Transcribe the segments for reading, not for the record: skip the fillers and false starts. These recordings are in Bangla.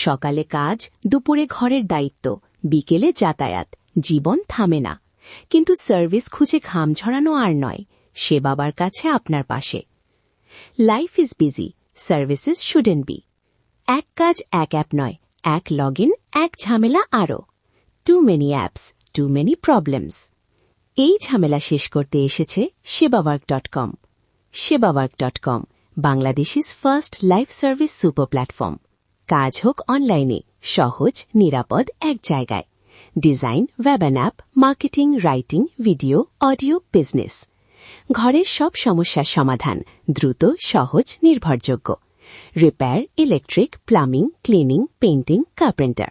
সকালে কাজ, দুপুরে ঘরের দায়িত্ব, বিকেলে যাতায়াত, জীবন থামে না। কিন্তু সার্ভিস খুঁজে ঘাম ঝরানো আর নয়, সে বাবার কাছে আপনার পাশে। Life is busy, services shouldn't B. এক কাজ এক অ্যাপ নয়, এক লগ ইন, এক ঝামেলা আরও। Too many apps, too many problems. এই ঝামেলা শেষ করতে এসেছে সেবাওয়ার্ক.com। সেবাওয়ার্ক.com, বাংলাদেশের first life service super platform. কাজ হোক অনলাইনে, সহজ, নিরাপদ, এক জায়গায়। Design, web app, marketing, writing, video, audio, business. ঘরের সব সমস্যার সমাধান, দ্রুত, সহজ, নির্ভরযোগ্য। Repair, electric, plumbing, cleaning, painting, carpenter.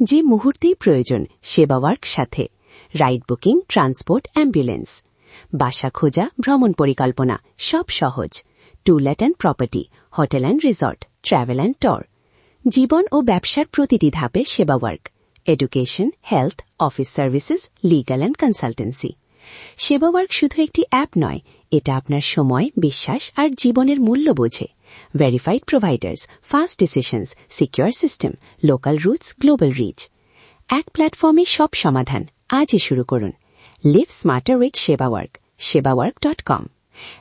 যে মুহূর্তেই প্রয়োজন, সেবাওয়ার্ক সাথে। Ride booking, transport, ambulance. বাসা খোঁজা, ভ্রমণ পরিকল্পনা, সব সহজ। To let and property, hotel and resort, travel and tour. জীবন ও ব্যবসার প্রতিটি ধাপে Sebawork. Education, health, office services, legal and consultancy. Sebawork শুধু একটি অ্যাপ নয়, এটা আপনার সময়, বিশ্বাস আর জীবনের মূল্য বোঝে। Verified providers, fast decisions, secure system, local roots, global reach. এক প্ল্যাটফর্মে সব সমাধান। আজই শুরু করুন। Live smarter with Sebawork. সেবাওয়ার্ক.com।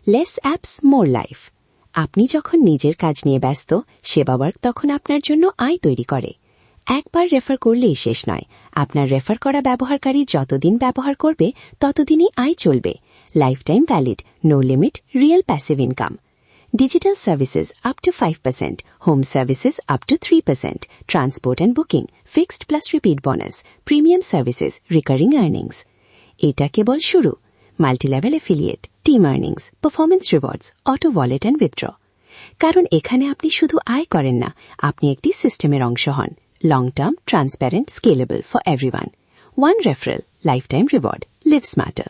Less apps, more life. আপনি যখন নিজের কাজ নিয়ে ব্যস্ত, সেবাওয়ার্ক তখন আপনার জন্য আয় তৈরি করে। একবার রেফার করলেই শেষ নয়, আপনার রেফার করা ব্যবহারকারী যতদিন ব্যবহার করবে ততদিনই আয় চলবে। Life time valid, no limit, real passive income. Digital services up to 5%, home services up to 3%, transport and booking, fixed plus repeat bonus, premium services, recurring earnings. এটা কেবল শুরু। Multilevel affiliate, team earnings, performance rewards, auto wallet and withdraw. কারণ এখানে আপনি শুধু আয় করেন না, আপনি একটি সিস্টেমের অংশ হন। Long term, transparent, scalable for everyone. One referral, lifetime reward. Live smarter.